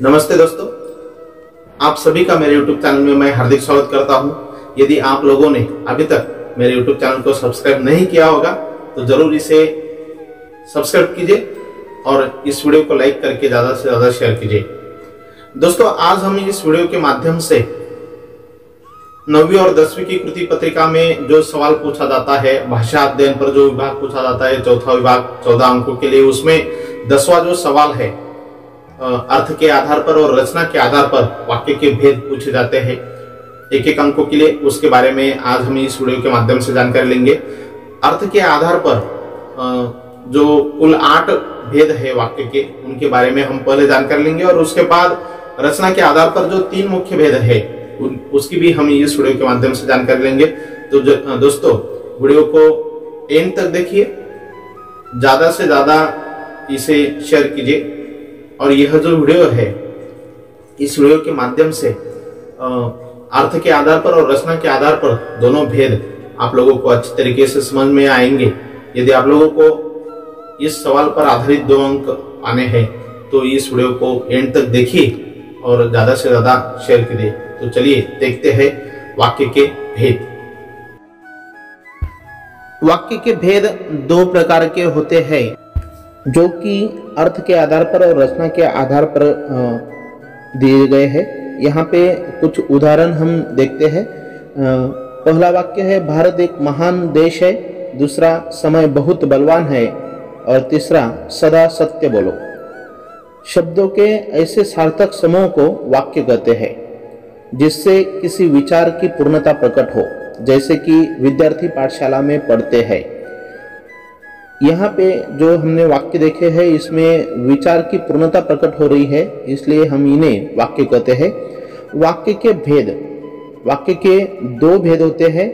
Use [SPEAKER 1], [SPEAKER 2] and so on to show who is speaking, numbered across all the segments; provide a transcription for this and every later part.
[SPEAKER 1] नमस्ते दोस्तों, आप सभी का मेरे YouTube चैनल में मैं हार्दिक स्वागत करता हूं। यदि आप लोगों ने अभी तक मेरे YouTube चैनल को सब्सक्राइब नहीं किया होगा तो जरूर इसे सब्सक्राइब कीजिए और इस वीडियो को लाइक करके ज्यादा से ज्यादा शेयर कीजिए। दोस्तों, आज हम इस वीडियो के माध्यम से 9वीं और 10वीं की कृति पत्रिका में जो सवाल पूछा जाता है, भाषा अध्ययन पर जो विभाग पूछा जाता है, चौथा विभाग 14 अंकों के लिए, उसमें 10वां जो सवाल है अर्थ के आधार पर और रचना के आधार पर वाक्य के भेद पूछे जाते हैं एक एक अंकों के लिए। उसके बारे में आज हम इस वीडियो के माध्यम से जानकारी लेंगे। अर्थ के आधार पर जो कुल 8 भेद है वाक्य के, उनके बारे में हम पहले जानकारी लेंगे और उसके बाद रचना के आधार पर जो 3 मुख्य भेद है उसकी भी हम इस वीडियो के माध्यम से जानकारी लेंगे। तो दोस्तों, वीडियो को एंड तक देखिए, ज्यादा से ज्यादा इसे शेयर कीजिए और यह जो वीडियो है, इस वीडियो के माध्यम से अर्थ के आधार पर और रचना के आधार पर दोनों भेद आप लोगों को अच्छी तरीके से समझ में आएंगे। यदि आप लोगों को इस सवाल पर आधारित 2 अंक आने हैं तो इस वीडियो को एंड तक देखिए और ज्यादा से ज्यादा शेयर कीजिए। तो चलिए देखते हैं वाक्य के भेद। वाक्य के भेद 2 प्रकार के होते हैं, जो कि अर्थ के आधार पर और रचना के आधार पर दिए गए हैं। यहाँ पे कुछ उदाहरण हम देखते हैं। पहला वाक्य है, भारत एक महान देश है। दूसरा, समय बहुत बलवान है। और तीसरा, सदा सत्य बोलो। शब्दों के ऐसे सार्थक समूह को वाक्य कहते हैं जिससे किसी विचार की पूर्णता प्रकट हो, जैसे कि विद्यार्थी पाठशाला में पढ़ते हैं। यहाँ पे जो हमने वाक्य देखे हैं, इसमें विचार की पूर्णता प्रकट हो रही है, इसलिए हम इन्हें वाक्य कहते हैं। वाक्य के भेद, वाक्य के 2 भेद होते हैं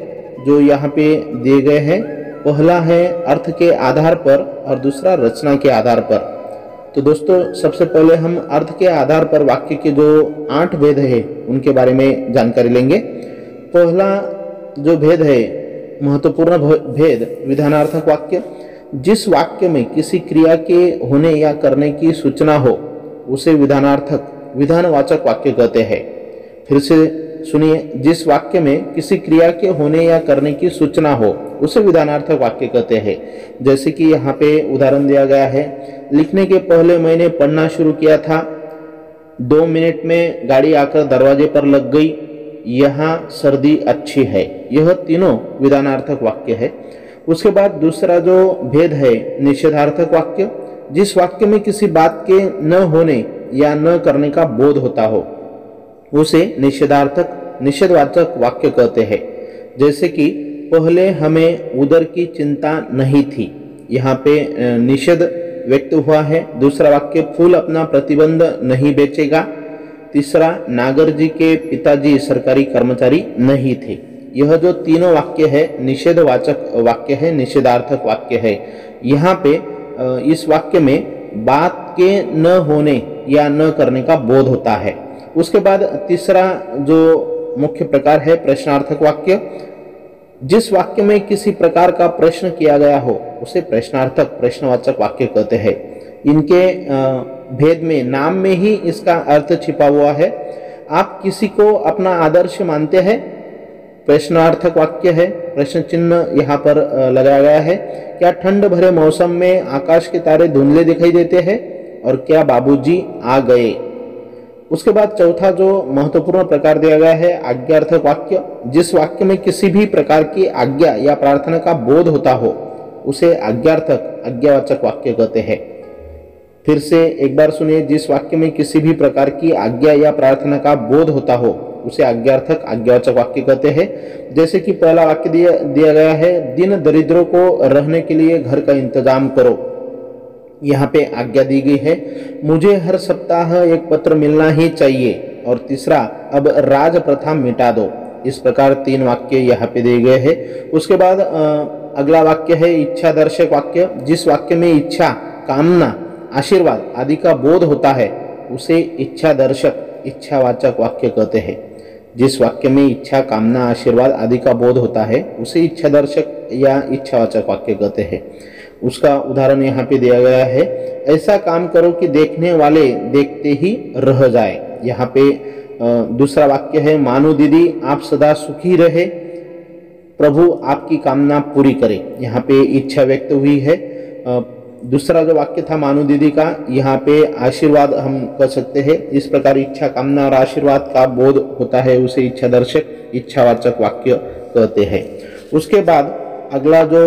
[SPEAKER 1] जो यहाँ पे दिए गए हैं। पहला है अर्थ के आधार पर और दूसरा रचना के आधार पर। तो दोस्तों, सबसे पहले हम अर्थ के आधार पर वाक्य के जो 8 भेद है उनके बारे में जानकारी लेंगे। पहला जो भेद है, महत्वपूर्ण भेद, विधानार्थक वाक्य। जिस वाक्य में किसी क्रिया के होने या करने की सूचना हो उसे विधानार्थक, विधानवाचक वाक्य कहते हैं। फिर से सुनिए, जिस वाक्य में किसी क्रिया के होने या करने की सूचना हो उसे विधानार्थक वाक्य कहते हैं। जैसे कि यहाँ पे उदाहरण दिया गया है, लिखने के पहले मैंने पढ़ना शुरू किया था। 2 मिनट में गाड़ी आकर दरवाजे पर लग गई। यहाँ सर्दी अच्छी है। यह तीनों विधानार्थक वाक्य है। उसके बाद दूसरा जो भेद है, निषेधार्थक वाक्य। जिस वाक्य में किसी बात के न होने या न करने का बोध होता हो उसे निषेधार्थक, निषेधवाचक वाक्य कहते हैं। जैसे कि पहले हमें उदर की चिंता नहीं थी, यहाँ पे निषेध व्यक्त हुआ है। दूसरा वाक्य, फूल अपना प्रतिबंध नहीं बेचेगा। तीसरा, नागर जी के पिताजी सरकारी कर्मचारी नहीं थे। यह जो तीनों वाक्य है निषेधवाचक वाक्य है, निषेधार्थक वाक्य है। यहाँ पे इस वाक्य में बात के न होने या न करने का बोध होता है। उसके बाद तीसरा जो मुख्य प्रकार है, प्रश्नार्थक वाक्य। जिस वाक्य में किसी प्रकार का प्रश्न किया गया हो उसे प्रश्नार्थक, प्रश्नवाचक वाक्य कहते हैं। इनके भेद में, नाम में ही इसका अर्थ छिपा हुआ है। आप किसी को अपना आदर्श मानते हैं, प्रश्नार्थक वाक्य है, प्रश्न चिन्ह यहाँ पर लगाया गया है। क्या ठंड भरे मौसम में आकाश के तारे धुंधले दिखाई देते हैं? और क्या बाबूजी आ गए? उसके बाद चौथा जो महत्वपूर्ण प्रकार दिया गया है, आज्ञार्थक वाक्य। जिस वाक्य में किसी भी प्रकार की आज्ञा या प्रार्थना का बोध होता हो उसे आज्ञार्थक, आज्ञावाचक वाक्य कहते हैं। फिर से एक बार सुनिए, जिस वाक्य में किसी भी प्रकार की आज्ञा या प्रार्थना का बोध होता हो उसे आज्ञार्थक, आज्ञावाचक वाक्य कहते हैं। जैसे कि पहला वाक्य दिया गया है, दिन दरिद्रों को रहने के लिए घर का इंतजाम करो। यहाँ पे आज्ञा दी गई है, मुझे हर सप्ताह एक पत्र मिलना ही चाहिए। और तीसरा, अब राज प्रथा मिटा दो। इस प्रकार 3 वाक्य यहाँ पे दिए गए हैं। उसके बाद अगला वाक्य है इच्छा दर्शक वाक्य। जिस वाक्य में इच्छा, कामना, आशीर्वाद आदि का बोध होता है उसे इच्छा दर्शक, इच्छावाचक वाक्य कहते हैं। जिस वाक्य में इच्छा, कामना, आशीर्वाद आदि का बोध होता है उसे इच्छा दर्शक या इच्छावाचक वाक्य कहते हैं। उसका उदाहरण यहाँ पे दिया गया है। ऐसा काम करो कि देखने वाले देखते ही रह जाए। यहाँ पे दूसरा वाक्य है, मानू दीदी आप सदा सुखी रहे, प्रभु आपकी कामना पूरी करे। यहाँ पे इच्छा व्यक्त हुई है। दूसरा जो वाक्य था मानू दीदी का, यहाँ पे आशीर्वाद हम कर सकते हैं। इस प्रकार इच्छा, कामना और आशीर्वाद का बोध होता है, उसे इच्छा दर्शक, इच्छावाचक वाक्य कहते हैं। उसके बाद अगला जो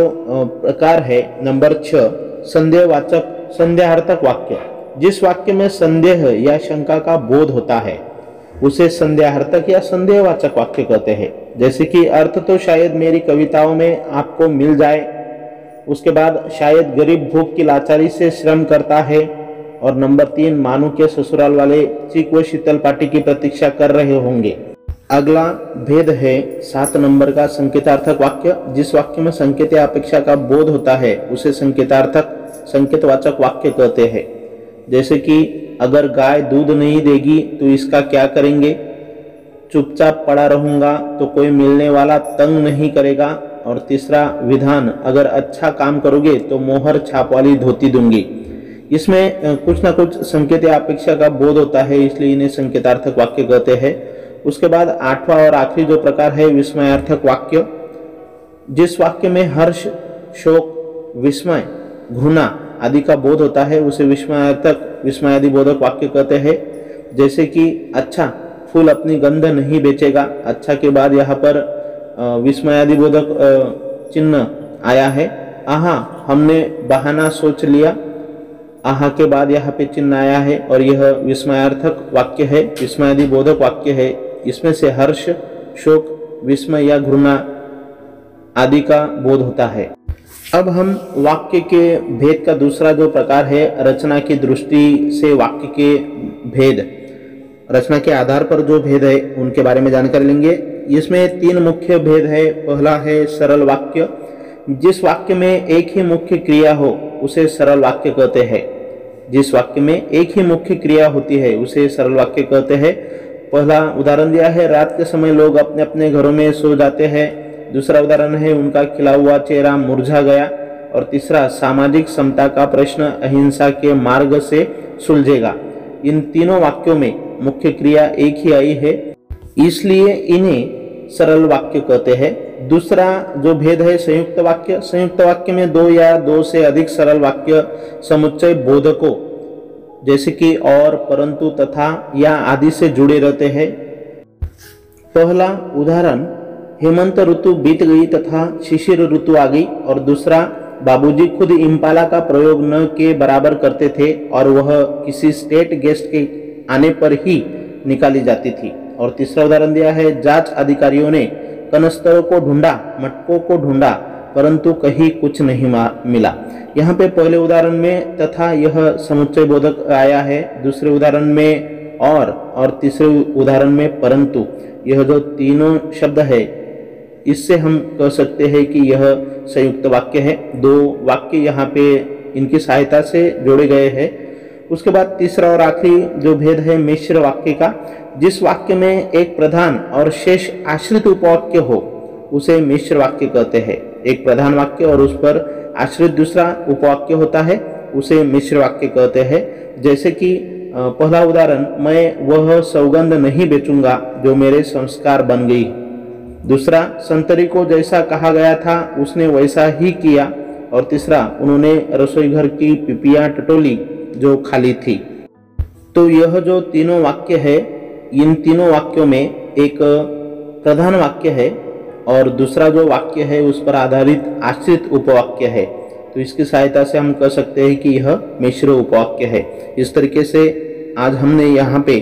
[SPEAKER 1] प्रकार है नंबर 6, संदेहवाचक संदेहार्थक वाक्य। जिस वाक्य में संदेह या शंका का बोध होता है उसे संदेहार्थक या संदेहवाचक वाक्य कहते हैं। जैसे कि अर्थ तो शायद मेरी कविताओं में आपको मिल जाए, उसके बाद शायद गरीब भूख की लाचारी से श्रम करता है, और नंबर 3, मानू के ससुराल वाले चीक व शीतल पार्टी की प्रतीक्षा कर रहे होंगे। अगला भेद है 7 नंबर का संकेतार्थक वाक्य। जिस वाक्य में संकेत या अपेक्षा का बोध होता है उसे संकेतार्थक संकेतवाचक वाक्य कहते हैं। जैसे कि अगर गाय दूध नहीं देगी तो इसका क्या करेंगे, चुपचाप पड़ा रहूंगा तो कोई मिलने वाला तंग नहीं करेगा, और तीसरा विधान, अगर अच्छा काम करोगे तो मोहर छाप वाली धोती दूंगी। इसमें कुछ ना कुछ संकेत या अपेक्षा का बोध होता है, इसलिए इन्हें संकेतार्थक वाक्य कहते हैं। उसके बाद 8वां और आखिरी जो प्रकार है विस्मयार्थक वाक्य। जिस वाक्य में हर्ष, शोक, विस्मय, घृणा आदि का बोध होता है उसे विस्मयार्थक, विस्मयादि बोधक वाक्य कहते हैं। जैसे कि अच्छा, फूल अपनी गंध नहीं बेचेगा। अच्छा के बाद यहाँ पर विस्मयादि बोधक चिन्ह आया है। आहा, हमने बहाना सोच लिया। आहा के बाद यहाँ पे चिन्ह आया है और यह विस्मयार्थक वाक्य है, विस्मयादि बोधक वाक्य है। इसमें से हर्ष, शोक, विस्मय या घृणा आदि का बोध होता है। अब हम वाक्य के भेद का दूसरा जो प्रकार है, रचना की दृष्टि से वाक्य के भेद, रचना के आधार पर जो भेद है उनके बारे में जानकारी लेंगे। इसमें 3 मुख्य भेद है। पहला है सरल वाक्य। जिस वाक्य में एक ही मुख्य क्रिया हो उसे सरल वाक्य कहते हैं। जिस वाक्य में एक ही मुख्य क्रिया होती है उसे सरल वाक्य कहते हैं। पहला उदाहरण दिया है, रात के समय लोग अपने अपने घरों में सो जाते हैं। दूसरा उदाहरण है, उनका खिला हुआ चेहरा मुरझा गया। और तीसरा, सामाजिक समता का प्रश्न अहिंसा के मार्ग से सुलझेगा। इन तीनों वाक्यों में मुख्य क्रिया एक ही आई है, इसलिए इन्हें सरल वाक्य कहते हैं। दूसरा जो भेद है संयुक्त वाक्य। संयुक्त वाक्य में 2 या 2 से अधिक सरल वाक्य समुच्चय बोधकों जैसे कि और, परंतु, तथा या आदि से जुड़े रहते हैं। पहला उदाहरण, हेमंत ऋतु बीत गई तथा शिशिर ऋतु आ गई। और दूसरा, बाबूजी खुद इम्पाला का प्रयोग न के बराबर करते थे और वह किसी स्टेट गेस्ट के आने पर ही निकाली जाती थी। और तीसरा उदाहरण दिया है, जांच अधिकारियों ने कनस्तरों को ढूंढा, मटकों को ढूंढा, परंतु कहीं कुछ नहीं मिला। यहाँ पे पहले उदाहरण में तथा यह समुच्चय बोधक आया है, दूसरे उदाहरण में और तीसरे उदाहरण में परंतु। यह जो तीनों शब्द है इससे हम कह सकते हैं कि यह संयुक्त वाक्य है। 2 वाक्य यहाँ पे इनकी सहायता से जोड़े गए हैं। उसके बाद तीसरा और आखिरी जो भेद है मिश्र वाक्य का। जिस वाक्य में एक प्रधान और शेष आश्रित उपवाक्य हो उसे मिश्र वाक्य कहते हैं। एक प्रधान वाक्य और उस पर आश्रित दूसरा उपवाक्य होता है उसे मिश्र वाक्य कहते हैं। जैसे कि पहला उदाहरण, मैं वह सौगंध नहीं बेचूंगा जो मेरे संस्कार बन गई। दूसरा, संतरी को जैसा कहा गया था उसने वैसा ही किया। और तीसरा, उन्होंने रसोई घर की पिपियां टटोली जो खाली थी। तो यह जो तीनों वाक्य है, इन तीनों वाक्यों में एक प्रधान वाक्य है और दूसरा जो वाक्य है उस पर आधारित आश्रित उपवाक्य है। तो इसकी सहायता से हम कह सकते हैं कि यह मिश्र उपवाक्य है। इस तरीके से आज हमने यहाँ पे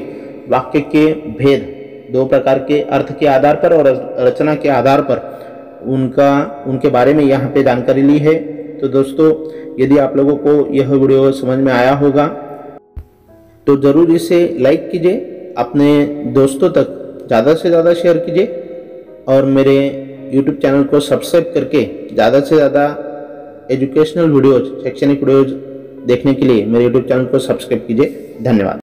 [SPEAKER 1] वाक्य के भेद, 2 प्रकार के अर्थ के आधार पर और रचना के आधार पर उनके बारे में यहाँ पे जानकारी ली है। तो दोस्तों, यदि आप लोगों को यह वीडियो समझ में आया होगा तो ज़रूर इसे लाइक कीजिए, अपने दोस्तों तक ज़्यादा से ज़्यादा शेयर कीजिए और मेरे YouTube चैनल को सब्सक्राइब करके ज़्यादा से ज़्यादा एजुकेशनल वीडियोज, शैक्षणिक वीडियोज देखने के लिए मेरे YouTube चैनल को सब्सक्राइब कीजिए। धन्यवाद।